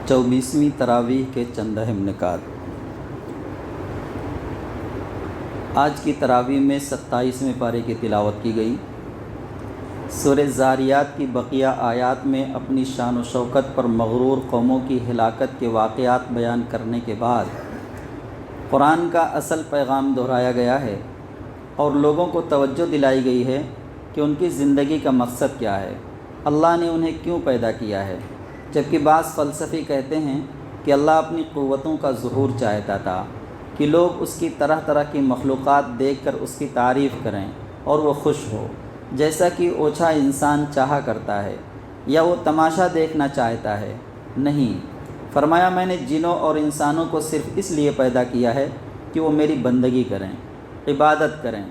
24ویں تراویح کے چند اہم نکات۔ آج کی تراویح میں 27ویں پارے کی تلاوت کی گئی۔ سورہ زاریات کی بقیہ آیات میں اپنی شان و شوکت پر مغرور قوموں کی ہلاکت کے واقعات بیان کرنے کے بعد قرآن کا اصل پیغام دہرایا گیا ہے اور لوگوں کو توجہ دلائی گئی ہے کہ ان کی زندگی کا مقصد کیا ہے، اللہ نے انہیں کیوں پیدا کیا ہے۔ جبکہ بعض فلسفی کہتے ہیں کہ اللہ اپنی قوتوں کا ظہور چاہتا تھا کہ لوگ اس کی طرح طرح کی مخلوقات دیکھ کر اس کی تعریف کریں اور وہ خوش ہو، جیسا کہ اوچھا انسان چاہا کرتا ہے، یا وہ تماشا دیکھنا چاہتا ہے۔ نہیں، فرمایا میں نے جنوں اور انسانوں کو صرف اس لیے پیدا کیا ہے کہ وہ میری بندگی کریں، عبادت کریں۔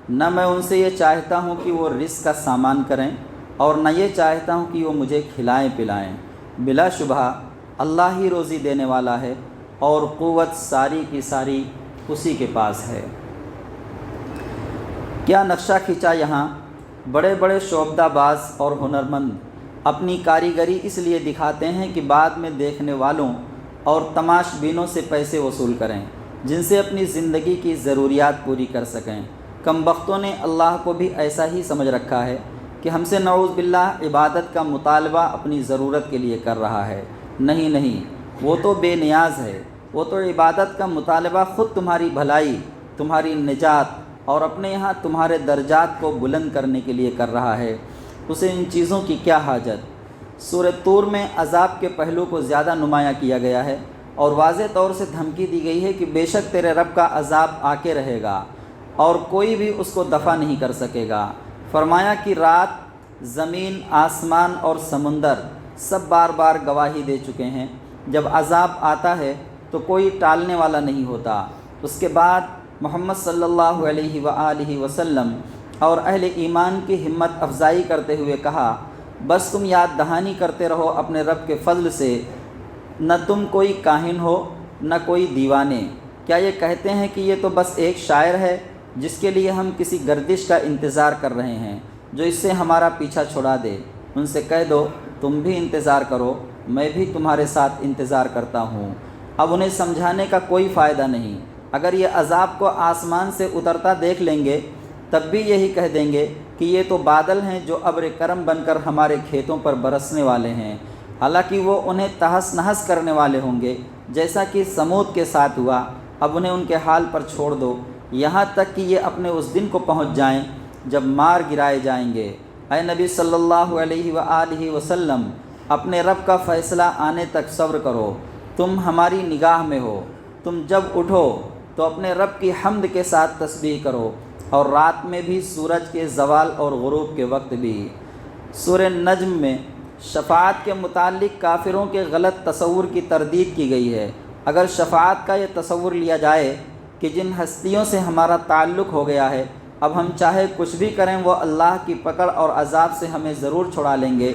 نہ میں ان سے یہ چاہتا ہوں کہ وہ رزق کا سامان کریں اور نہ یہ چاہتا ہوں کہ وہ مجھے کھلائیں پلائیں۔ بلا شبہ اللہ ہی روزی دینے والا ہے اور قوت ساری کی ساری اسی کے پاس ہے۔ کیا نقشہ کھینچا یہاں! بڑے بڑے شعبدہ باز اور ہنرمند اپنی کاریگری اس لیے دکھاتے ہیں کہ بعد میں دیکھنے والوں اور تماش بینوں سے پیسے وصول کریں، جن سے اپنی زندگی کی ضروریات پوری کر سکیں۔ کم بختوں نے اللہ کو بھی ایسا ہی سمجھ رکھا ہے کہ ہم سے نعوذ باللہ عبادت کا مطالبہ اپنی ضرورت کے لیے کر رہا ہے۔ نہیں، وہ تو بے نیاز ہے، وہ تو عبادت کا مطالبہ خود تمہاری بھلائی، تمہاری نجات اور اپنے یہاں تمہارے درجات کو بلند کرنے کے لیے کر رہا ہے۔ اسے ان چیزوں کی کیا حاجت۔ سورہ طور میں عذاب کے پہلو کو زیادہ نمایاں کیا گیا ہے اور واضح طور سے دھمکی دی گئی ہے کہ بے شک تیرے رب کا عذاب آ کے رہے گا اور کوئی بھی اس کو دفع نہیں کر سکے گا۔ فرمایا کہ رات، زمین، آسمان اور سمندر سب بار بار گواہی دے چکے ہیں، جب عذاب آتا ہے تو کوئی ٹالنے والا نہیں ہوتا۔ اس کے بعد محمد صلی اللہ علیہ وآلہ وسلم اور اہل ایمان کی ہمت افزائی کرتے ہوئے کہا، بس تم یاد دہانی کرتے رہو اپنے رب کے فضل سے، نہ تم کوئی کاہن ہو نہ کوئی دیوانے۔ کیا یہ کہتے ہیں کہ یہ تو بس ایک شاعر ہے جس کے لیے ہم کسی گردش کا انتظار کر رہے ہیں جو اس سے ہمارا پیچھا چھڑا دے؟ ان سے کہہ دو تم بھی انتظار کرو، میں بھی تمہارے ساتھ انتظار کرتا ہوں۔ اب انہیں سمجھانے کا کوئی فائدہ نہیں۔ اگر یہ عذاب کو آسمان سے اترتا دیکھ لیں گے تب بھی یہی کہہ دیں گے کہ یہ تو بادل ہیں جو ابر کرم بن کر ہمارے کھیتوں پر برسنے والے ہیں، حالانکہ وہ انہیں تہس نہس کرنے والے ہوں گے، جیسا کہ سمود کے ساتھ ہوا۔ اب انہیں ان کے حال پر چھوڑ دو، یہاں تک کہ یہ اپنے اس دن کو پہنچ جائیں جب مار گرائے جائیں گے۔ اے نبی صلی اللہ علیہ وآلہ وسلم، اپنے رب کا فیصلہ آنے تک صبر کرو، تم ہماری نگاہ میں ہو۔ تم جب اٹھو تو اپنے رب کی حمد کے ساتھ تسبیح کرو، اور رات میں بھی، سورج کے زوال اور غروب کے وقت بھی۔ سورہ نجم میں شفاعت کے متعلق کافروں کے غلط تصور کی تردید کی گئی ہے۔ اگر شفاعت کا یہ تصور لیا جائے کہ جن ہستیوں سے ہمارا تعلق ہو گیا ہے اب ہم چاہے کچھ بھی کریں وہ اللہ کی پکڑ اور عذاب سے ہمیں ضرور چھڑا لیں گے،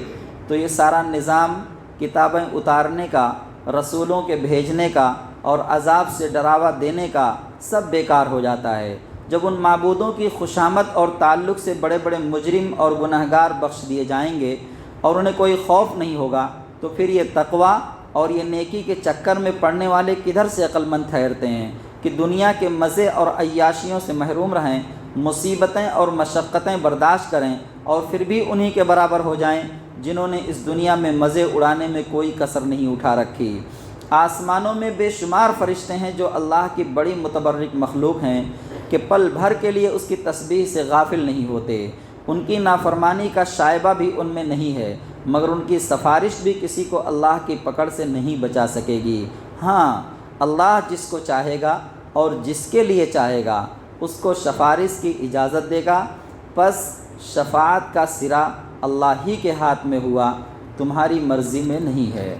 تو یہ سارا نظام کتابیں اتارنے کا، رسولوں کے بھیجنے کا اور عذاب سے ڈراوا دینے کا سب بیکار ہو جاتا ہے۔ جب ان معبودوں کی خوشامد اور تعلق سے بڑے بڑے مجرم اور گنہگار بخش دیے جائیں گے اور انہیں کوئی خوف نہیں ہوگا، تو پھر یہ تقوی اور یہ نیکی کے چکر میں پڑنے والے کدھر سے عقل مند ٹھہرتے ہیں کہ دنیا کے مزے اور عیاشیوں سے محروم رہیں، مصیبتیں اور مشقتیں برداشت کریں اور پھر بھی انہی کے برابر ہو جائیں جنہوں نے اس دنیا میں مزے اڑانے میں کوئی کسر نہیں اٹھا رکھی۔ آسمانوں میں بے شمار فرشتے ہیں جو اللہ کی بڑی متبرک مخلوق ہیں کہ پل بھر کے لیے اس کی تسبیح سے غافل نہیں ہوتے۔ ان کی نافرمانی کا شائبہ بھی ان میں نہیں ہے، مگر ان کی سفارش بھی کسی کو اللہ کی پکڑ سے نہیں بچا سکے گی۔ ہاں، اللہ جس کو چاہے گا اور جس کے لیے چاہے گا اس کو سفارش کی اجازت دے گا، پس شفاعت کا سرا اللہ ہی کے ہاتھ میں ہوا، تمہاری مرضی میں نہیں ہے۔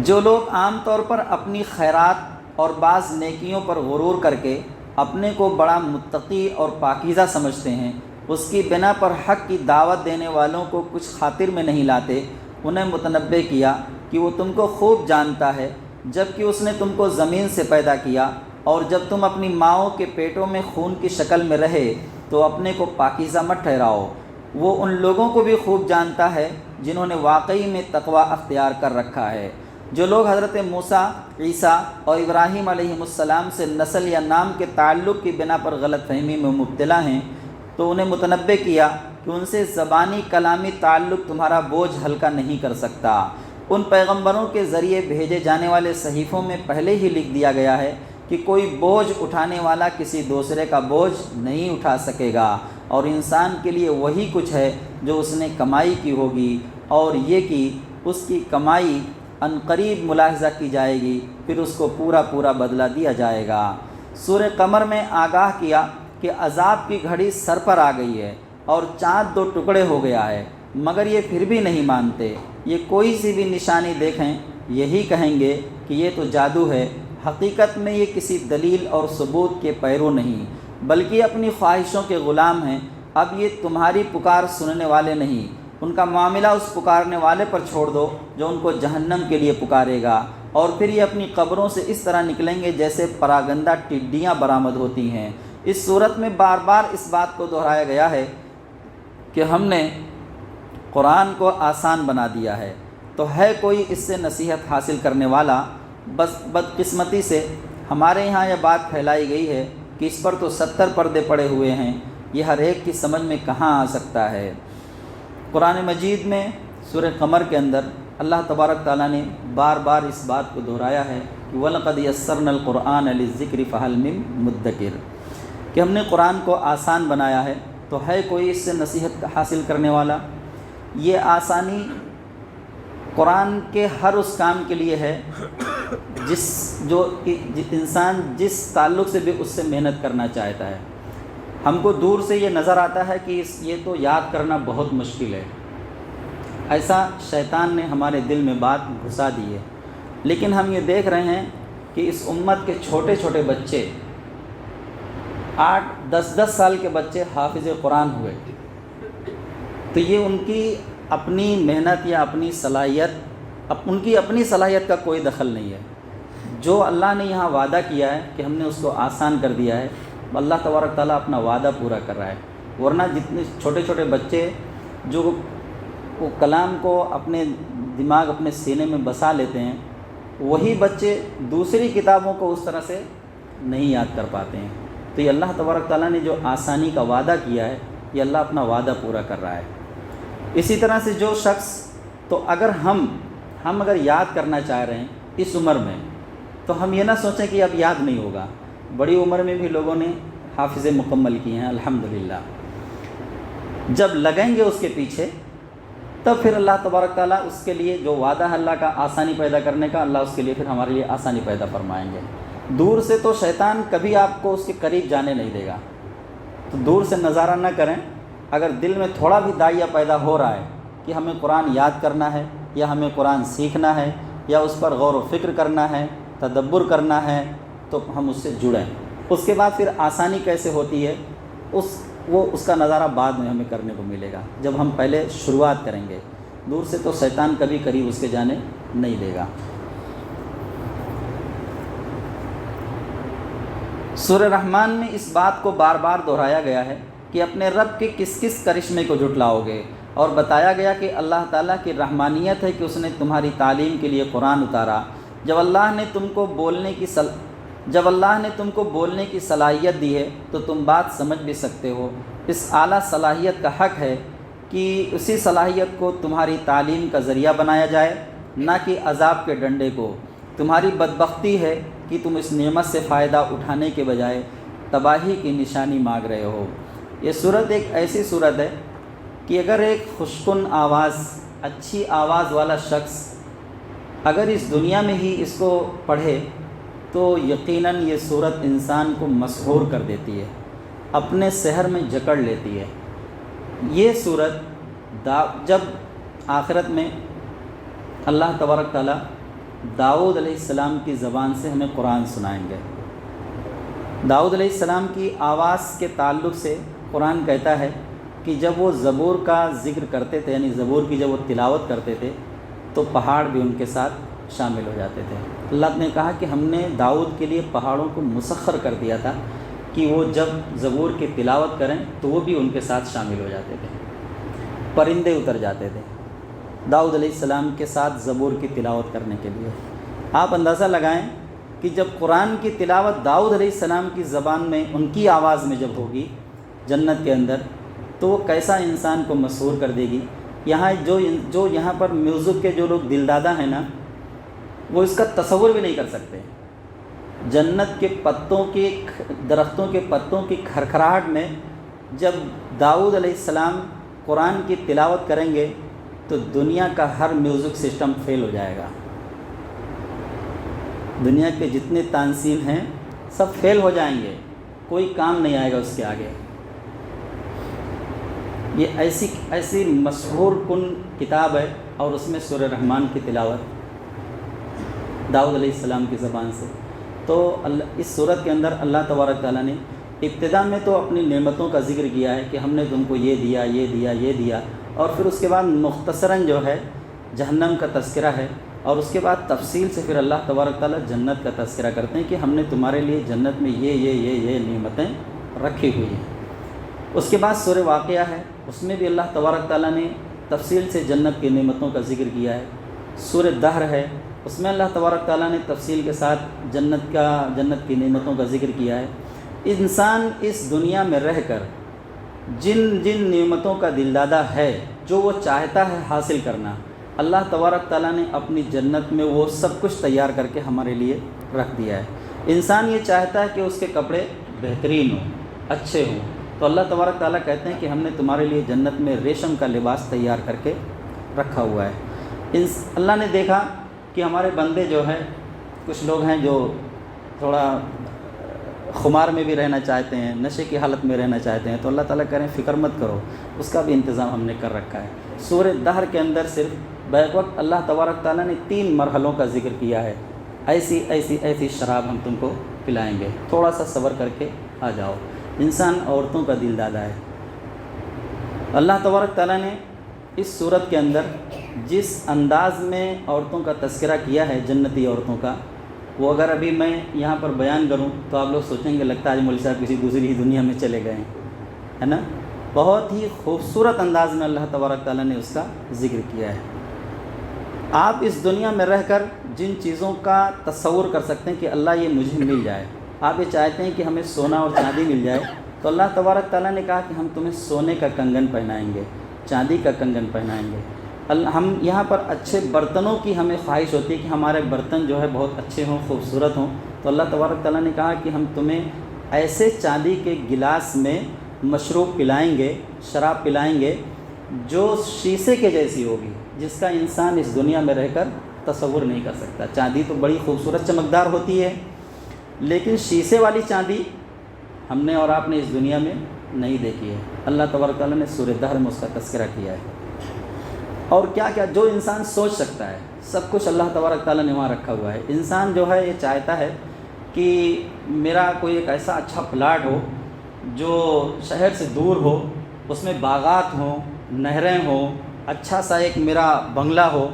جو لوگ عام طور پر اپنی خیرات اور بعض نیکیوں پر غرور کر کے اپنے کو بڑا متقی اور پاکیزہ سمجھتے ہیں، اس کی بنا پر حق کی دعوت دینے والوں کو کچھ خاطر میں نہیں لاتے، انہیں متنبہ کیا کہ وہ تم کو خوب جانتا ہے، جب کہ اس نے تم کو زمین سے پیدا کیا، اور جب تم اپنی ماؤں کے پیٹوں میں خون کی شکل میں رہے تو اپنے کو پاکیزہ مت ٹھہراؤ۔ وہ ان لوگوں کو بھی خوب جانتا ہے جنہوں نے واقعی میں تقوی اختیار کر رکھا ہے۔ جو لوگ حضرت موسیٰ، عیسیٰ اور ابراہیم علیہ السلام سے نسل یا نام کے تعلق کی بنا پر غلط فہمی میں مبتلا ہیں، تو انہیں متنبہ کیا کہ ان سے زبانی کلامی تعلق تمہارا بوجھ ہلکا نہیں کر سکتا۔ ان پیغمبروں کے ذریعے بھیجے جانے والے صحیفوں میں پہلے ہی لکھ دیا گیا ہے کہ کوئی بوجھ اٹھانے والا کسی دوسرے کا بوجھ نہیں اٹھا سکے گا، اور انسان کے لیے وہی کچھ ہے جو اس نے کمائی کی ہوگی، اور یہ کہ اس کی کمائی عنقریب ملاحظہ کی جائے گی، پھر اس کو پورا بدلہ دیا جائے گا۔ سورہ قمر میں آگاہ کیا کہ عذاب کی گھڑی سر پر آ گئی ہے اور چاند 2 ٹکڑے ہو گیا ہے، مگر یہ پھر بھی نہیں مانتے۔ یہ کوئی سی بھی نشانی دیکھیں یہی کہیں گے کہ یہ تو جادو ہے۔ حقیقت میں یہ کسی دلیل اور ثبوت کے پیرو نہیں، بلکہ اپنی خواہشوں کے غلام ہیں۔ اب یہ تمہاری پکار سننے والے نہیں، ان کا معاملہ اس پکارنے والے پر چھوڑ دو جو ان کو جہنم کے لیے پکارے گا، اور پھر یہ اپنی قبروں سے اس طرح نکلیں گے جیسے پراگندہ ٹڈیاں برآمد ہوتی ہیں۔ اس صورت میں بار بار اس بات کو دہرایا گیا ہے کہ ہم نے قرآن کو آسان بنا دیا ہے، تو ہے کوئی اس سے نصیحت حاصل کرنے والا؟ بس بدقسمتی سے ہمارے یہاں یہ بات پھیلائی گئی ہے کہ اس پر تو 70 پردے پڑے ہوئے ہیں، یہ ہر ایک کی سمجھ میں کہاں آ سکتا ہے۔ قرآن مجید میں سورہ قمر کے اندر اللہ تبارک تعالیٰ نے بار بار اس بات کو دہرایا ہے کہ وَلَقَدْ يَسَّرْنَا الْقُرْآنَ لِلذِّكْرِ فَهَلْ مِن مُدَّكِرٍ، کہ ہم نے قرآن کو آسان بنایا ہے، تو ہے کوئی اس سے نصیحت حاصل کرنے والا؟ یہ آسانی قرآن کے ہر اس کام کے لیے ہے جو انسان جس تعلق سے بھی اس سے محنت کرنا چاہتا ہے۔ ہم کو دور سے یہ نظر آتا ہے کہ یہ تو یاد کرنا بہت مشکل ہے، ایسا شیطان نے ہمارے دل میں بات گھسا دی ہے، لیکن ہم یہ دیکھ رہے ہیں کہ اس امت کے چھوٹے چھوٹے بچے 8-10 سال کے بچے حافظ قرآن ہوئے، تو یہ ان کی اپنی محنت یا اپنی صلاحیت، ان کی اپنی صلاحیت کا کوئی دخل نہیں ہے۔ جو اللہ نے یہاں وعدہ کیا ہے کہ ہم نے اس کو آسان کر دیا ہے، اللہ تبارک تعالیٰ اپنا وعدہ پورا کر رہا ہے۔ ورنہ جتنے چھوٹے چھوٹے بچے جو وہ کلام کو اپنے دماغ، اپنے سینے میں بسا لیتے ہیں، وہی بچے دوسری کتابوں کو اس طرح سے نہیں یاد کر پاتے ہیں۔ تو یہ اللہ تبارک تعالیٰ نے جو آسانی کا وعدہ کیا ہے، یہ اللہ اپنا وعدہ پورا کر رہا ہے۔ اسی طرح سے جو شخص، تو اگر ہم اگر یاد کرنا چاہ رہے ہیں اس عمر میں، تو ہم یہ نہ سوچیں کہ اب یاد نہیں ہوگا۔ بڑی عمر میں بھی لوگوں نے حافظ مکمل کیے ہیں الحمدللہ۔ جب لگیں گے اس کے پیچھے، تب پھر اللہ تبارک تعالیٰ اس کے لیے جو وعدہ ہے اللہ کا آسانی پیدا کرنے کا، اللہ اس کے لیے پھر ہمارے لیے آسانی پیدا فرمائیں گے۔ دور سے تو شیطان کبھی آپ کو اس کے قریب جانے نہیں دے گا، تو دور سے نظارہ نہ کریں۔ اگر دل میں تھوڑا بھی داعیہ پیدا ہو رہا ہے کہ ہمیں قرآن یاد کرنا ہے، یا ہمیں قرآن سیکھنا ہے، یا اس پر غور و فکر کرنا ہے، تدبر کرنا ہے، تو ہم اس سے جڑیں۔ اس کے بعد پھر آسانی کیسے ہوتی ہے، اس کا نظارہ بعد میں ہمیں کرنے کو ملے گا، جب ہم پہلے شروعات کریں گے۔ دور سے تو شیطان کبھی قریب اس کے جانے نہیں دے گا۔ سورہ رحمان میں اس بات کو بار بار دہرایا گیا ہے کہ اپنے رب کے کس کس کرشمے کو جھٹلاؤ گے، اور بتایا گیا کہ اللہ تعالیٰ کی رحمانیت ہے کہ اس نے تمہاری تعلیم کے لیے قرآن اتارا۔ جب اللہ نے تم کو بولنے کی صلاحیت دی ہے تو تم بات سمجھ بھی سکتے ہو۔ اس اعلیٰ صلاحیت کا حق ہے کہ اسی صلاحیت کو تمہاری تعلیم کا ذریعہ بنایا جائے، نہ کہ عذاب کے ڈنڈے کو۔ تمہاری بدبختی ہے کہ تم اس نعمت سے فائدہ اٹھانے کے بجائے تباہی کی نشانی مانگ رہے ہو۔ یہ صورت ایک ایسی صورت ہے کہ اگر ایک خوشکن آواز، اچھی آواز والا شخص اگر اس دنیا میں ہی اس کو پڑھے تو یقیناً یہ صورت انسان کو مسحور کر دیتی ہے، اپنے سحر میں جکڑ لیتی ہے۔ یہ صورت جب آخرت میں اللہ تبارک تعالیٰ داؤد علیہ السلام کی زبان سے ہمیں قرآن سنائیں گے۔ داؤد علیہ السلام کی آواز کے تعلق سے قرآن کہتا ہے کہ جب وہ زبور کا ذکر کرتے تھے، یعنی زبور کی جب وہ تلاوت کرتے تھے، تو پہاڑ بھی ان کے ساتھ شامل ہو جاتے تھے۔ اللہ نے کہا کہ ہم نے داؤد کے لیے پہاڑوں کو مسخر کر دیا تھا کہ وہ جب زبور کی تلاوت کریں تو وہ بھی ان کے ساتھ شامل ہو جاتے تھے، پرندے اتر جاتے تھے۔ داؤد علیہ السلام کے ساتھ زبور کی تلاوت کرنے کے لیے۔ آپ اندازہ لگائیں کہ جب قرآن کی تلاوت داؤد علیہ السلام کی زبان میں، ان کی آواز میں جب ہوگی جنت کے اندر، تو وہ کیسا انسان کو مسحور کر دے گی۔ یہاں جو یہاں پر میوزک کے جو لوگ دلدادہ ہیں نا، وہ اس کا تصور بھی نہیں کر سکتے۔ جنت کے درختوں کے پتوں کی کھرکھراہٹ میں جب داؤد علیہ السلام قرآن کی تلاوت کریں گے تو دنیا کا ہر میوزک سسٹم فیل ہو جائے گا۔ دنیا کے جتنے تانسین ہیں سب فیل ہو جائیں گے، کوئی کام نہیں آئے گا اس کے آگے۔ یہ ایسی مسحور کن کتاب ہے، اور اس میں سورہ رحمان کی تلاوت داؤد علیہ السلام کی زبان سے۔ تو اس سورت کے اندر اللہ تبارک تعالیٰ نے ابتدا میں تو اپنی نعمتوں کا ذکر کیا ہے کہ ہم نے تم کو یہ دیا، یہ دیا، یہ دیا، اور پھر اس کے بعد مختصراً جو ہے جہنم کا تذکرہ ہے، اور اس کے بعد تفصیل سے پھر اللہ تبارک تعالیٰ جنت کا تذکرہ کرتے ہیں کہ ہم نے تمہارے لیے جنت میں یہ نعمتیں رکھی ہوئی ہیں۔ اس کے بعد سورہ واقعہ ہے، اس میں بھی اللہ تبارک تعالیٰ نے تفصیل سے جنت کی نعمتوں کا ذکر کیا ہے۔ سورہ دہر ہے، اس میں اللہ تبارک تعالیٰ نے تفصیل کے ساتھ جنت کی نعمتوں کا ذکر کیا ہے۔ انسان اس دنیا میں رہ کر جن نعمتوں کا دلدادہ ہے، جو وہ چاہتا ہے حاصل کرنا، اللہ تبارک تعالیٰ نے اپنی جنت میں وہ سب کچھ تیار کر کے ہمارے لیے رکھ دیا ہے۔ انسان یہ چاہتا ہے کہ اس کے کپڑے بہترین ہوں، اچھے ہوں، تو اللہ تبارک تعالیٰ کہتے ہیں کہ ہم نے تمہارے لیے جنت میں ریشم کا لباس تیار کر کے رکھا ہوا ہے۔ اللہ نے دیکھا کہ ہمارے بندے جو ہیں، کچھ لوگ ہیں جو تھوڑا خمار میں بھی رہنا چاہتے ہیں، نشے کی حالت میں رہنا چاہتے ہیں، تو اللہ تعالیٰ کہہ رہے ہیں فکر مت کرو، اس کا بھی انتظام ہم نے کر رکھا ہے۔ سورہ دہر کے اندر صرف بیک وقت اللہ تبارک تعالیٰ نے 3 مرحلوں کا ذکر کیا ہے۔ ایسی شراب ہم تم کو پلائیں گے، تھوڑا سا صبر کر کے آ جاؤ۔ انسان عورتوں کا دل دادا ہے۔ اللہ تبارک تعالیٰ نے اس صورت کے اندر جس انداز میں عورتوں کا تذکرہ کیا ہے، جنتی عورتوں کا، وہ اگر ابھی میں یہاں پر بیان کروں تو آپ لوگ سوچیں گے لگتا ہے مولوی صاحب کسی دوسری ہی دنیا میں چلے گئے ہیں، ہے نا؟ بہت ہی خوبصورت انداز میں اللہ تبارک تعالیٰ نے اس کا ذکر کیا ہے۔ آپ اس دنیا میں رہ کر جن چیزوں کا تصور کر سکتے ہیں کہ اللہ یہ مجھے مل جائے، آپ یہ چاہتے ہیں کہ ہمیں سونا اور چاندی مل جائے، تو اللہ تبارک تعالیٰ نے کہا کہ ہم تمہیں سونے کا کنگن پہنائیں گے، چاندی کا کنگن پہنائیں گے۔ ہم یہاں پر اچھے برتنوں کی ہمیں خواہش ہوتی ہے کہ ہمارے برتن جو ہے بہت اچھے ہوں، خوبصورت ہوں، تو اللہ تبارک تعالیٰ نے کہا کہ ہم تمہیں ایسے چاندی کے گلاس میں مشروب پلائیں گے، شراب پلائیں گے جو شیشے کے جیسی ہوگی، جس کا انسان اس دنیا میں رہ کر تصور نہیں کر سکتا۔ چاندی تو بڑی خوبصورت چمکدار ہوتی ہے، لیکن شیشے والی چاندی ہم نے اور آپ نے اس دنیا میں نہیں دیکھی ہے۔ اللہ تبارک تعالیٰ نے سورہ دہر میں اس کا تذکرہ کیا ہے۔ اور کیا کیا جو انسان سوچ سکتا ہے سب کچھ اللہ تبارک تعالیٰ نے وہاں رکھا ہوا ہے۔ انسان جو ہے یہ چاہتا ہے کہ میرا کوئی ایک ایسا اچھا پلاٹ ہو جو شہر سے دور ہو، اس میں باغات ہوں، نہریں ہوں، اچھا سا ایک میرا بنگلہ ہو،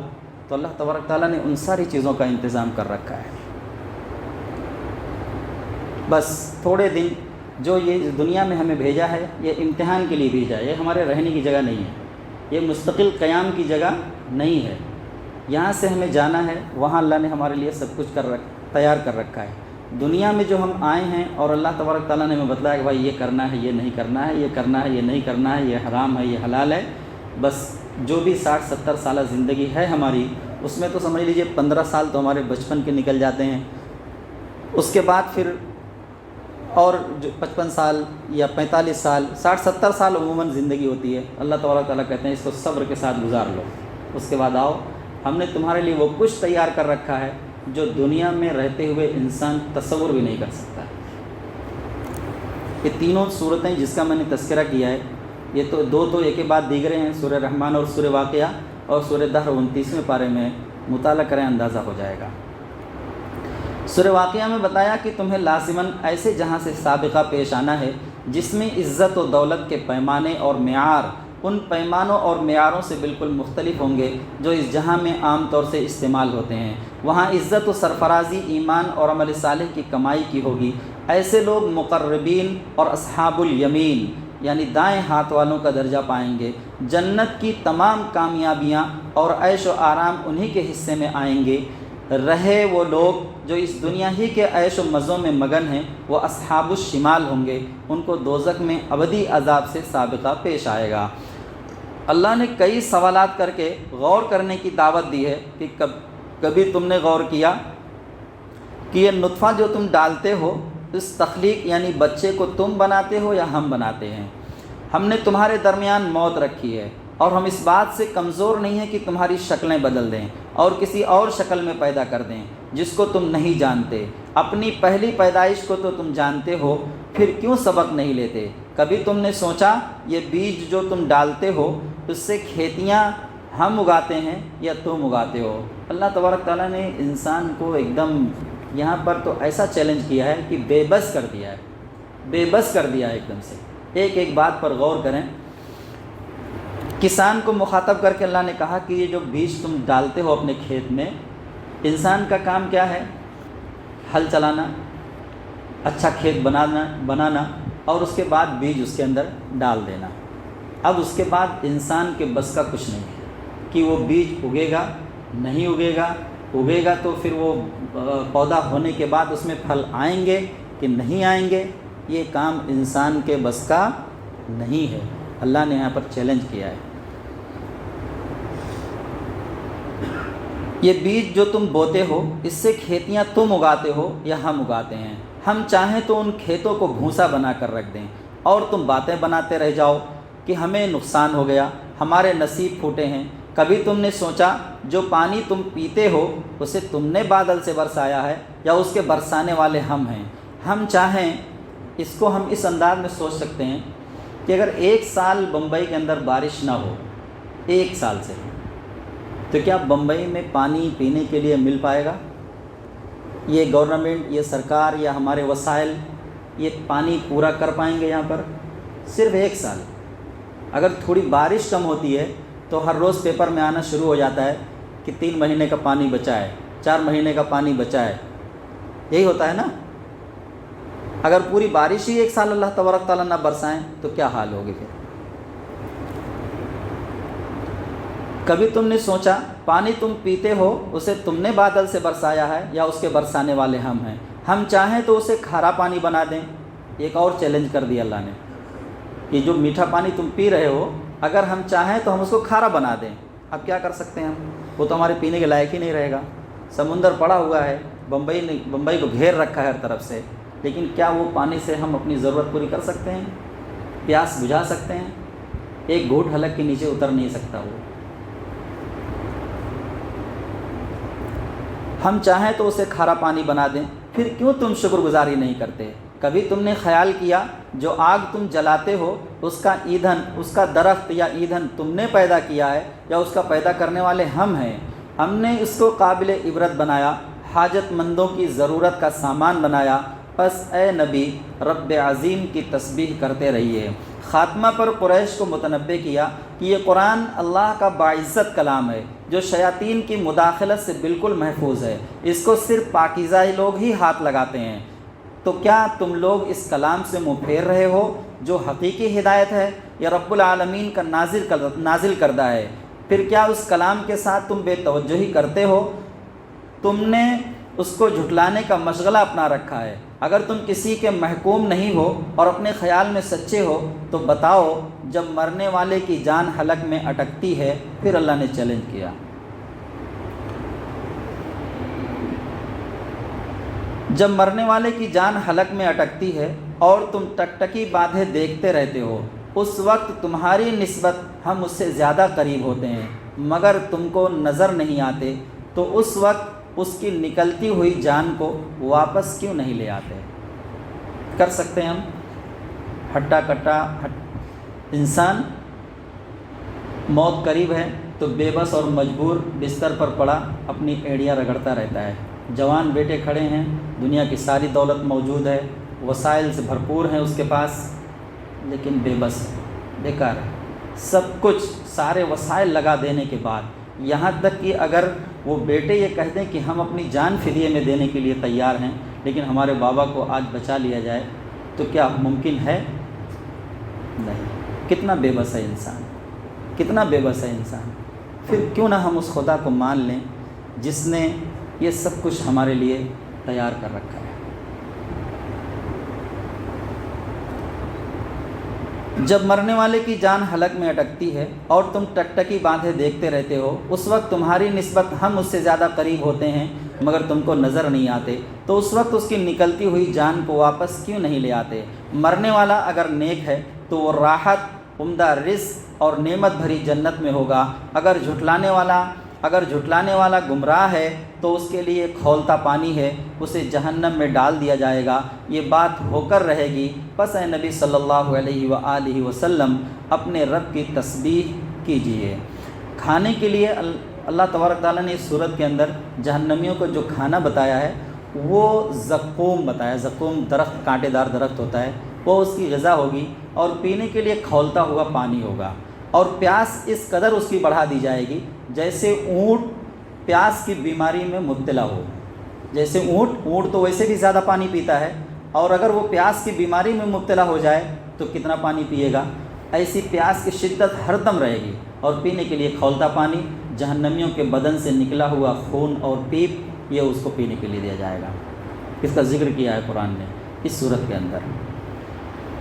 تو اللہ تبارک تعالیٰ نے ان ساری چیزوں کا انتظام کر رکھا ہے۔ بس تھوڑے دن جو یہ دنیا میں ہمیں بھیجا ہے، یہ امتحان کے لیے بھیجا ہے، یہ ہمارے رہنے کی جگہ نہیں ہے، یہ مستقل قیام کی جگہ نہیں ہے۔ یہاں سے ہمیں جانا ہے، وہاں اللہ نے ہمارے لیے سب کچھ تیار کر رکھا ہے۔ دنیا میں جو ہم آئے ہیں اور اللہ تبارک تعالیٰ نے ہمیں بتلایا کہ بھائی یہ کرنا ہے، یہ نہیں کرنا ہے، یہ کرنا ہے، یہ نہیں کرنا ہے، یہ حرام ہے، یہ حلال ہے، بس جو بھی 60-70 سالہ زندگی ہے ہماری، اس میں تو سمجھ لیجئے 15 سال تو ہمارے بچپن کے نکل جاتے ہیں، اس کے بعد پھر اور جو 55 سال یا 45 سال 60-70 سال عموماً زندگی ہوتی ہے۔ اللہ تبارک تعالیٰ کہتے ہیں اس کو صبر کے ساتھ گزار لو، اس کے بعد آؤ، ہم نے تمہارے لیے وہ کچھ تیار کر رکھا ہے جو دنیا میں رہتے ہوئے انسان تصور بھی نہیں کر سکتا۔ یہ تینوں صورتیں جس کا میں نے تذکرہ کیا ہے، یہ تو دو ایک کے بعد دیگرے ہیں، سورہ رحمان اور سورہ واقعہ، اور سورہ دہر 29ویں پارے میں مطالعہ کریں، اندازہ ہو جائے گا۔ سورہ واقعہ میں بتایا کہ تمہیں لازماً ایسے جہاں سے سابقہ پیش آنا ہے جس میں عزت و دولت کے پیمانے اور معیار ان پیمانوں اور معیاروں سے بالکل مختلف ہوں گے جو اس جہاں میں عام طور سے استعمال ہوتے ہیں۔ وہاں عزت و سرفرازی ایمان اور عمل صالح کی کمائی کی ہوگی۔ ایسے لوگ مقربین اور اصحاب الیمین یعنی دائیں ہاتھ والوں کا درجہ پائیں گے۔ جنت کی تمام کامیابیاں اور عیش و آرام انہی کے حصے میں آئیں گے۔ رہے وہ لوگ جو اس دنیا ہی کے عیش و مزوں میں مگن ہیں، وہ اصحاب الشمال ہوں گے، ان کو دوزخ میں ابدی عذاب سے سابقہ پیش آئے گا۔ اللہ نے کئی سوالات کر کے غور کرنے کی دعوت دی ہے کہ کبھی تم نے غور کیا کہ یہ نطفہ جو تم ڈالتے ہو، اس تخلیق یعنی بچے کو تم بناتے ہو یا ہم بناتے ہیں؟ ہم نے تمہارے درمیان موت رکھی ہے، اور ہم اس بات سے کمزور نہیں ہیں کہ تمہاری شکلیں بدل دیں اور کسی اور شکل میں پیدا کر دیں جس کو تم نہیں جانتے۔ اپنی پہلی پیدائش کو تو تم جانتے ہو، پھر کیوں سبق نہیں لیتے؟ کبھی تم نے سوچا یہ بیج جو تم ڈالتے ہو، اس سے کھیتیاں ہم اگاتے ہیں یا تم اگاتے ہو؟ اللہ تبارک تعالیٰ نے انسان کو ایک دم یہاں پر تو ایسا چیلنج کیا ہے کہ بے بس کر دیا ہے، بے بس کر دیا ہے ایک دم سے۔ ایک ایک بات پر غور کریں۔ کسان کو مخاطب کر کے اللہ نے کہا کہ یہ جو بیج تم ڈالتے ہو اپنے کھیت میں، انسان کا کام کیا ہے؟ ہل چلانا، اچھا کھیت بنانا اور اس کے بعد بیج اس کے اندر ڈال دینا۔ اب اس کے بعد انسان کے بس کا کچھ نہیں ہے کہ وہ بیج اگے گا نہیں اگے گا، اگے گا تو پھر وہ پودا ہونے کے بعد اس میں پھل آئیں گے کہ نہیں آئیں گے، یہ کام انسان کے بس کا نہیں ہے۔ اللہ نے یہاں پر چیلنج کیا ہے۔ یہ بیج جو تم بوتے ہو، اس سے کھیتیاں تم اگاتے ہو یا ہم اگاتے ہیں؟ ہم چاہیں تو ان کھیتوں کو بھوسا بنا کر رکھ دیں اور تم باتیں بناتے رہ جاؤ کہ ہمیں نقصان ہو گیا، ہمارے نصیب پھوٹے ہیں۔ کبھی تم نے سوچا جو پانی تم پیتے ہو اسے تم نے بادل سے برسایا ہے یا اس کے برسانے والے ہم ہیں؟ ہم چاہیں اس کو ہم اس انداز میں سوچ سکتے ہیں کہ اگر ایک سال بمبئی کے اندر بارش نہ ہو، ایک سال سے، تو کیا بمبئی میں پانی پینے کے لیے مل پائے گا؟ یہ گورنمنٹ، یہ سرکار یا ہمارے وسائل یہ پانی پورا کر پائیں گے یہاں پر؟ صرف ایک سال۔ اگر تھوڑی بارش کم ہوتی ہے تو ہر روز پیپر میں آنا شروع ہو جاتا ہے کہ 3 مہینے کا پانی بچا ہے، 4 مہینے کا پانی بچا ہے، یہی ہوتا ہے نا۔ اگر پوری بارش ہی ایک سال اللہ تبارک تعالیٰ نہ برسائیں تو کیا حال ہوگی پھر؟ کبھی تم نے سوچا پانی تم پیتے ہو اسے تم نے بادل سے برسایا ہے یا اس کے برسانے والے ہم ہیں؟ ہم چاہیں تو اسے کھارا پانی بنا دیں۔ ایک اور چیلنج کر دیا اللہ نے، یہ جو میٹھا پانی تم پی رہے ہو، اگر ہم چاہیں تو ہم اس کو کھارا بنا دیں۔ اب کیا کر سکتے ہیں ہم؟ وہ تو ہمارے پینے کے لائق ہی نہیں رہے گا۔ سمندر پڑا ہوا ہے، بمبئی کو گھیر رکھا ہے ہر طرف سے، لیکن کیا وہ پانی سے ہم اپنی ضرورت پوری کر سکتے ہیں؟ پیاس بجھا سکتے ہیں؟ ایک گھونٹ حلق کے نیچے اتر نہیں سکتا وہ۔ ہم چاہیں تو اسے کھارا پانی بنا دیں، پھر کیوں تم شکر گزاری نہیں کرتے؟ کبھی تم نے خیال کیا جو آگ تم جلاتے ہو اس کا ایندھن، اس کا درخت یا ایندھن تم نے پیدا کیا ہے یا اس کا پیدا کرنے والے ہم ہیں؟ ہم نے اس کو قابل عبرت بنایا، حاجت مندوں کی ضرورت کا سامان بنایا۔ پس اے نبی رب عظیم کی تسبیح کرتے رہیے۔ خاتمہ پر قریش کو متنبہ کیا کہ یہ قرآن اللہ کا باعزت کلام ہے جو شیاطین کی مداخلت سے بالکل محفوظ ہے، اس کو صرف پاکیزہ لوگ ہی ہاتھ لگاتے ہیں۔ تو کیا تم لوگ اس کلام سے منہ پھیر رہے ہو جو حقیقی ہدایت ہے یا رب العالمین کا نازل کردہ ہے؟ پھر کیا اس کلام کے ساتھ تم بے توجہی کرتے ہو؟ تم نے اس کو جھٹلانے کا مشغلہ اپنا رکھا ہے۔ اگر تم کسی کے محکوم نہیں ہو اور اپنے خیال میں سچے ہو تو بتاؤ جب مرنے والے کی جان حلق میں اٹکتی ہے، پھر اللہ نے چیلنج کیا، جب مرنے والے کی جان حلق میں اٹکتی ہے اور تم ٹکٹکی باندھے دیکھتے رہتے ہو، اس وقت تمہاری نسبت ہم اس سے زیادہ قریب ہوتے ہیں مگر تم کو نظر نہیں آتے، تو اس وقت اس کی نکلتی ہوئی جان کو واپس کیوں نہیں لے آتے؟ کر سکتے ہیں ہم؟ ہٹا کٹا انسان موت قریب ہے تو بے بس اور مجبور بستر پر پڑا اپنی ایڑیاں رگڑتا رہتا ہے۔ جوان بیٹے کھڑے ہیں، دنیا کی ساری دولت موجود ہے، وسائل سے بھرپور ہیں اس کے پاس، لیکن بے بس ہے، بیکار ہے۔ سب کچھ سارے وسائل لگا دینے کے بعد، یہاں تک کہ اگر وہ بیٹے یہ کہہ دیں کہ ہم اپنی جان فدیے میں دینے کے لیے تیار ہیں لیکن ہمارے بابا کو آج بچا لیا جائے، تو کیا ممکن ہے؟ نہیں، کتنا بے بس ہے انسان، کتنا بے بس ہے انسان۔ پھر کیوں نہ ہم اس خدا کو مان لیں جس نے یہ سب کچھ ہمارے لیے تیار کر رکھا ہے۔ جب مرنے والے کی جان حلق میں اٹکتی ہے اور تم ٹکٹکی باندھے دیکھتے رہتے ہو، اس وقت تمہاری نسبت ہم اس سے زیادہ قریب ہوتے ہیں مگر تم کو نظر نہیں آتے، تو اس وقت اس کی نکلتی ہوئی جان کو واپس کیوں نہیں لے آتے؟ مرنے والا اگر نیک ہے تو وہ راحت، عمدہ رزق اور نعمت بھری جنت میں ہوگا، اگر جھٹلانے والا گمراہ ہے تو اس کے لیے کھولتا پانی ہے، اسے جہنم میں ڈال دیا جائے گا، یہ بات ہو کر رہے گی۔ پس اے نبی صلی اللہ علیہ وآلہ وسلم اپنے رب کی تسبیح کیجئے۔ کھانے کے لیے اللہ تبارک تعالیٰ نے اس صورت کے اندر جہنمیوں کو جو کھانا بتایا ہے وہ زقوم بتایا۔ زقوم درخت، کانٹے دار درخت ہوتا ہے، وہ اس کی غذا ہوگی، اور پینے کے لیے کھولتا ہوا پانی ہوگا، اور پیاس اس قدر اس کی بڑھا دی جائے گی جیسے اونٹ پیاس کی بیماری میں مبتلا ہو۔ جیسے اونٹ تو ویسے بھی زیادہ پانی پیتا ہے، اور اگر وہ پیاس کی بیماری میں مبتلا ہو جائے تو کتنا پانی پیے گا؟ ایسی پیاس کی شدت ہر دم رہے گی، اور پینے کے لیے کھولتا پانی، جہنمیوں کے بدن سے نکلا ہوا خون اور پیپ، یہ اس کو پینے کے لیے دیا جائے گا۔ اس کا ذکر کیا ہے قرآن نے اس صورت کے اندر۔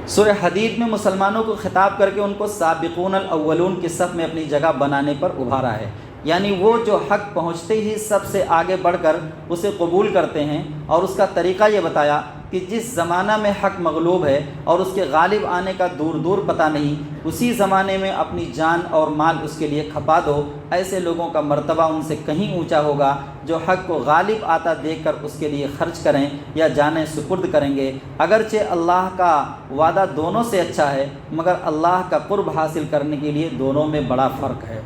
سورہ حدید میں مسلمانوں کو خطاب کر کے ان کو سابقون الاولون کی صف میں اپنی جگہ بنانے پر ابھارا ہے، یعنی وہ جو حق پہنچتے ہی سب سے آگے بڑھ کر اسے قبول کرتے ہیں، اور اس کا طریقہ یہ بتایا کہ جس زمانہ میں حق مغلوب ہے اور اس کے غالب آنے کا دور دور پتہ نہیں، اسی زمانے میں اپنی جان اور مال اس کے لیے کھپا دو۔ ایسے لوگوں کا مرتبہ ان سے کہیں اونچا ہوگا جو حق کو غالب آتا دیکھ کر اس کے لیے خرچ کریں یا جانیں سپرد کریں گے، اگرچہ اللہ کا وعدہ دونوں سے اچھا ہے، مگر اللہ کا قرب حاصل کرنے کے لیے دونوں میں بڑا فرق ہے۔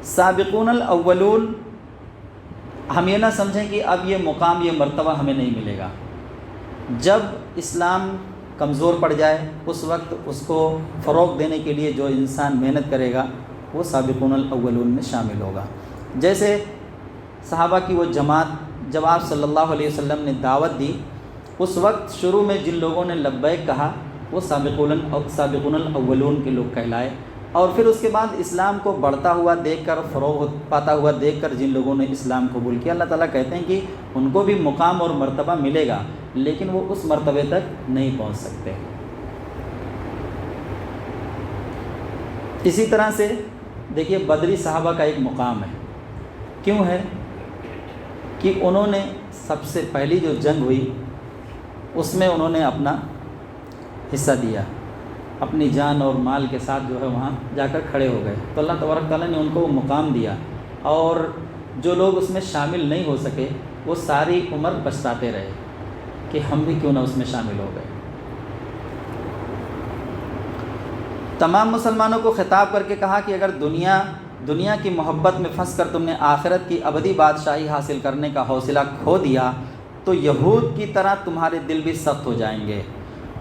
سابقون الاولون، ہم یہ نہ سمجھیں کہ اب یہ مقام، یہ مرتبہ ہمیں نہیں ملے گا۔ جب اسلام کمزور پڑ جائے اس وقت اس کو فروغ دینے کے لیے جو انسان محنت کرے گا وہ سابقون الاولون میں شامل ہوگا۔ جیسے صحابہ کی وہ جماعت، جب آپ صلی اللہ علیہ وسلم نے دعوت دی، اس وقت شروع میں جن لوگوں نے لبیک کہا وہ سابقون الاولون کے لوگ کہلائے، اور پھر اس کے بعد اسلام کو بڑھتا ہوا دیکھ کر، فروغ پاتا ہوا دیکھ کر جن لوگوں نے اسلام قبول کیا، اللہ تعالیٰ کہتے ہیں کہ ان کو بھی مقام اور مرتبہ ملے گا، لیکن وہ اس مرتبے تک نہیں پہنچ سکتے۔ اسی طرح سے دیکھیے بدری صحابہ کا ایک مقام ہے، کیوں ہے کہ انہوں نے سب سے پہلی جو جنگ ہوئی اس میں انہوں نے اپنا حصہ دیا، اپنی جان اور مال کے ساتھ جو ہے وہاں جا کر کھڑے ہو گئے، تو اللہ تبارک تعالیٰ نے ان کو وہ مقام دیا، اور جو لوگ اس میں شامل نہیں ہو سکے وہ ساری عمر پچھتاتے رہے کہ ہم بھی کیوں نہ اس میں شامل ہو گئے۔ تمام مسلمانوں کو خطاب کر کے کہا کہ اگر دنیا کی محبت میں پھنس کر تم نے آخرت کی ابدی بادشاہی حاصل کرنے کا حوصلہ کھو دیا تو یہود کی طرح تمہارے دل بھی سخت ہو جائیں گے۔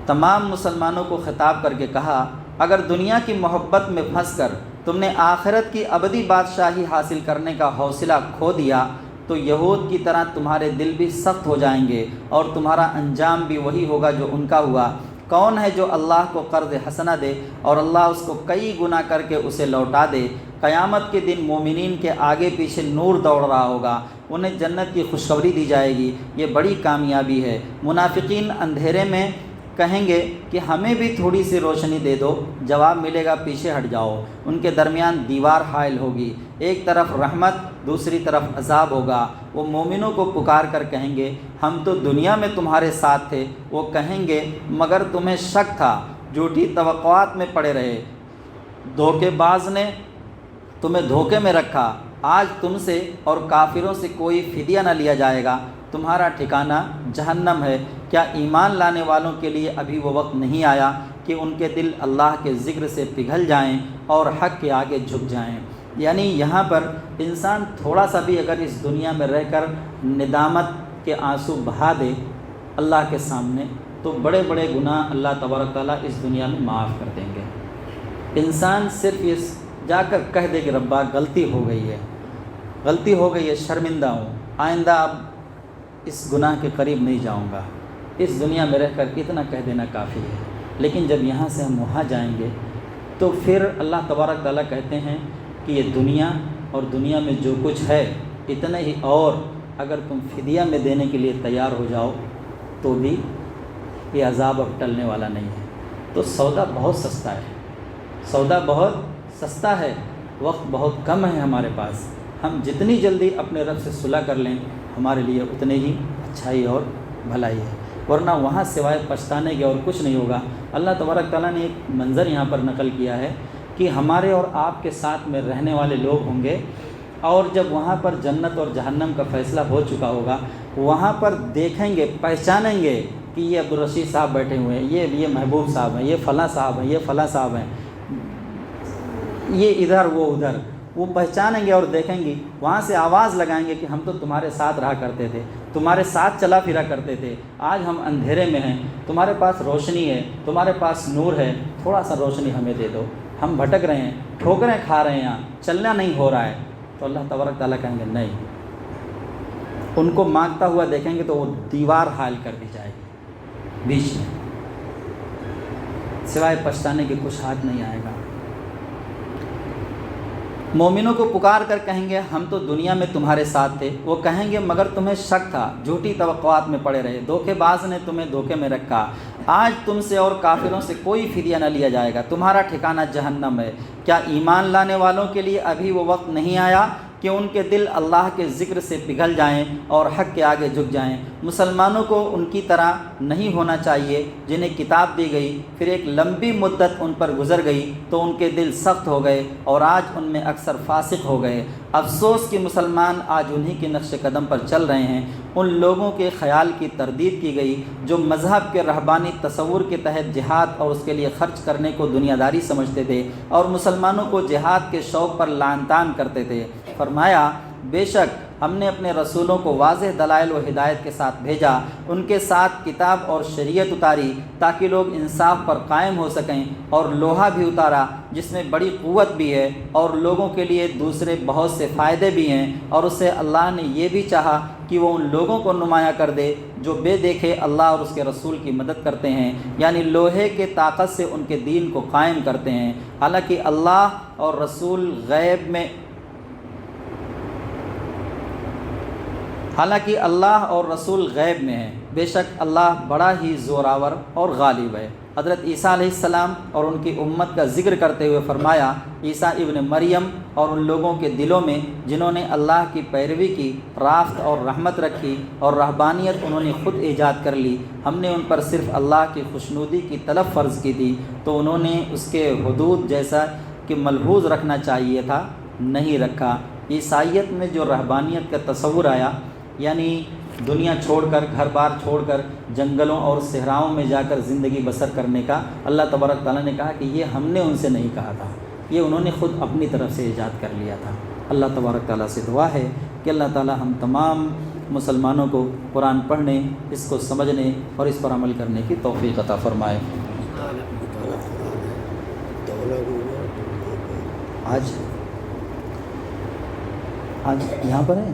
تمام مسلمانوں کو خطاب کر کے کہا اگر دنیا کی محبت میں پھنس کر تم نے آخرت کی ابدی بادشاہی حاصل کرنے کا حوصلہ کھو دیا تو یہود کی طرح تمہارے دل بھی سخت ہو جائیں گے، اور تمہارا انجام بھی وہی ہوگا جو ان کا ہوا۔ کون ہے جو اللہ کو قرض حسنہ دے اور اللہ اس کو کئی گنا کر کے اسے لوٹا دے؟ قیامت کے دن مومنین کے آگے پیچھے نور دوڑ رہا ہوگا، انہیں جنت کی خوشخبری دی جائے گی، یہ بڑی کامیابی ہے۔ منافقین اندھیرے میں کہیں گے کہ ہمیں بھی تھوڑی سی روشنی دے دو، جواب ملے گا پیچھے ہٹ جاؤ۔ ان کے درمیان دیوار حائل ہوگی، ایک طرف رحمت دوسری طرف عذاب ہوگا۔ وہ مومنوں کو پکار کر کہیں گے ہم تو دنیا میں تمہارے ساتھ تھے، وہ کہیں گے مگر تمہیں شک تھا، جھوٹی توقعات میں پڑے رہے، دھوکے باز نے تمہیں دھوکے میں رکھا، آج تم سے اور کافروں سے کوئی فدیہ نہ لیا جائے گا، تمہارا ٹھکانہ جہنم ہے۔ کیا ایمان لانے والوں کے لیے ابھی وہ وقت نہیں آیا کہ ان کے دل اللہ کے ذکر سے پگھل جائیں اور حق کے آگے جھک جائیں؟ یعنی یہاں پر انسان تھوڑا سا بھی اگر اس دنیا میں رہ کر ندامت کے آنسو بہا دے اللہ کے سامنے تو بڑے بڑے گناہ اللہ تبارک تعالیٰ اس دنیا میں معاف کر دیں گے۔ انسان صرف یہ جا کر کہہ دے کہ ربا غلطی ہو گئی ہے، شرمندہ ہوں، آئندہ اب اس گناہ کے قریب نہیں جاؤں گا، اس دنیا میں رہ کر اتنا کہہ دینا کافی ہے۔ لیکن جب یہاں سے ہم وہاں جائیں گے تو پھر اللہ تبارک تعالیٰ کہتے ہیں کہ یہ دنیا اور دنیا میں جو کچھ ہے اتنا ہی، اور اگر تم فدیہ میں دینے کے لیے تیار ہو جاؤ تو بھی یہ عذاب اب ٹلنے والا نہیں ہے۔ تو سودا بہت سستا ہے، سودا بہت سستا ہے، وقت بہت کم ہے ہمارے پاس۔ ہم جتنی جلدی اپنے رب سے صلح کر لیں ہمارے لیے اتنے ہی اچھائی اور بھلائی ہے، ورنہ وہاں سوائے پچھتانے کے اور کچھ نہیں ہوگا۔ اللہ تبارک تعالیٰ نے ایک منظر یہاں پر نقل کیا ہے کہ ہمارے اور آپ کے ساتھ میں رہنے والے لوگ ہوں گے، اور جب وہاں پر جنت اور جہنم کا فیصلہ ہو چکا ہوگا وہاں پر دیکھیں گے، پہچانیں گے کہ یہ عبدالرشید صاحب بیٹھے ہوئے ہیں، یہ محبوب صاحب ہیں، یہ فلاں صاحب ہیں، یہ فلاں صاحب ہیں، یہ ادھر وہ ادھر، وہ پہچانیں گے اور دیکھیں گی، وہاں سے آواز لگائیں گے کہ ہم تو تمہارے ساتھ رہا کرتے تھے، تمہارے ساتھ چلا پھرا کرتے تھے، آج ہم اندھیرے میں ہیں، تمہارے پاس روشنی ہے، تمہارے پاس نور ہے، تھوڑا سا روشنی ہمیں دے دو، ہم بھٹک رہے ہیں، ٹھوکریں کھا رہے ہیں، چلنا نہیں ہو رہا ہے۔ تو اللہ تبارک تعالیٰ کہیں گے نہیں، ان کو مانگتا ہوا دیکھیں گے تو وہ دیوار حائل کر دی جائے گی بیچ میں، سوائے پچھتانے کے کچھ ہاتھ نہیں آئے گا۔ مومنوں کو پکار کر کہیں گے ہم تو دنیا میں تمہارے ساتھ تھے، وہ کہیں گے مگر تمہیں شک تھا، جھوٹی توقعات میں پڑے رہے، دھوکے باز نے تمہیں دھوکے میں رکھا، آج تم سے اور کافروں سے کوئی فدیہ نہ لیا جائے گا، تمہارا ٹھکانہ جہنم ہے۔ کیا ایمان لانے والوں کے لیے ابھی وہ وقت نہیں آیا کہ ان کے دل اللہ کے ذکر سے پگھل جائیں اور حق کے آگے جھک جائیں؟ مسلمانوں کو ان کی طرح نہیں ہونا چاہیے جنہیں کتاب دی گئی، پھر ایک لمبی مدت ان پر گزر گئی تو ان کے دل سخت ہو گئے اور آج ان میں اکثر فاسق ہو گئے۔ افسوس کہ مسلمان آج انہی کے نقش قدم پر چل رہے ہیں۔ ان لوگوں کے خیال کی تردید کی گئی جو مذہب کے رہبانی تصور کے تحت جہاد اور اس کے لیے خرچ کرنے کو دنیا داری سمجھتے تھے اور مسلمانوں کو جہاد کے شوق پر لعن طعن کرتے تھے۔ فرمایا بے شک ہم نے اپنے رسولوں کو واضح دلائل و ہدایت کے ساتھ بھیجا، ان کے ساتھ کتاب اور شریعت اتاری تاکہ لوگ انصاف پر قائم ہو سکیں، اور لوہا بھی اتارا جس میں بڑی قوت بھی ہے اور لوگوں کے لیے دوسرے بہت سے فائدے بھی ہیں، اور اسے اللہ نے یہ بھی چاہا کہ وہ ان لوگوں کو نمایاں کر دے جو بے دیکھے اللہ اور اس کے رسول کی مدد کرتے ہیں، یعنی لوہے کے طاقت سے ان کے دین کو قائم کرتے ہیں۔ حالانکہ اللہ اور رسول غیب میں ہے، بے شک اللہ بڑا ہی زوراور اور غالب ہے۔ حضرت عیسیٰ علیہ السلام اور ان کی امت کا ذکر کرتے ہوئے فرمایا عیسیٰ ابن مریم اور ان لوگوں کے دلوں میں جنہوں نے اللہ کی پیروی کی رافت اور رحمت رکھی اور رہبانیت انہوں نے خود ایجاد کر لی، ہم نے ان پر صرف اللہ کی خوشنودی کی طلب فرض کی تھی تو انہوں نے اس کے حدود جیسا کہ ملحوظ رکھنا چاہیے تھا نہیں رکھا۔ عیسائیت میں جو رہبانیت کا تصور آیا، یعنی دنیا چھوڑ کر، گھر بار چھوڑ کر جنگلوں اور صحراؤں میں جا کر زندگی بسر کرنے کا، اللہ تبارک تعالیٰ نے کہا کہ یہ ہم نے ان سے نہیں کہا تھا، یہ انہوں نے خود اپنی طرف سے ایجاد کر لیا تھا۔ اللہ تبارک تعالیٰ سے دعا ہے کہ اللہ تعالیٰ ہم تمام مسلمانوں کو قرآن پڑھنے، اس کو سمجھنے اور اس پر عمل کرنے کی توفیق عطا فرمائے۔ آج یہاں پر ہے،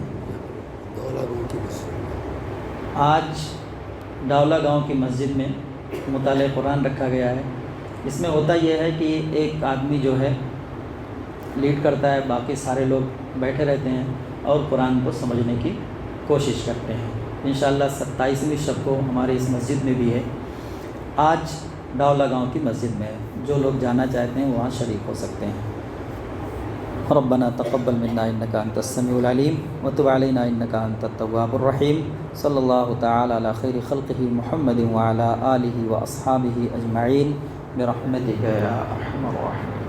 آج ڈاولا گاؤں کی مسجد میں مطالعہ قرآن رکھا گیا ہے۔ اس میں ہوتا یہ ہے کہ ایک آدمی جو ہے لیڈ کرتا ہے، باقی سارے لوگ بیٹھے رہتے ہیں اور قرآن کو سمجھنے کی کوشش کرتے ہیں۔ انشاءاللہ 27ویں شب کو ہمارے اس مسجد میں بھی ہے، آج ڈاولا گاؤں کی مسجد میں ہے، جو لوگ جانا چاہتے ہیں وہاں شریک ہو سکتے ہیں۔ ربنا تقبل منا انك انت السميع العليم وتب علينا انك انت التواب الرحيم صلى الله تعالى على خير خلقه محمد وعلى آله واصحابه اجمعين برحمتك يا ارحم الراحمين۔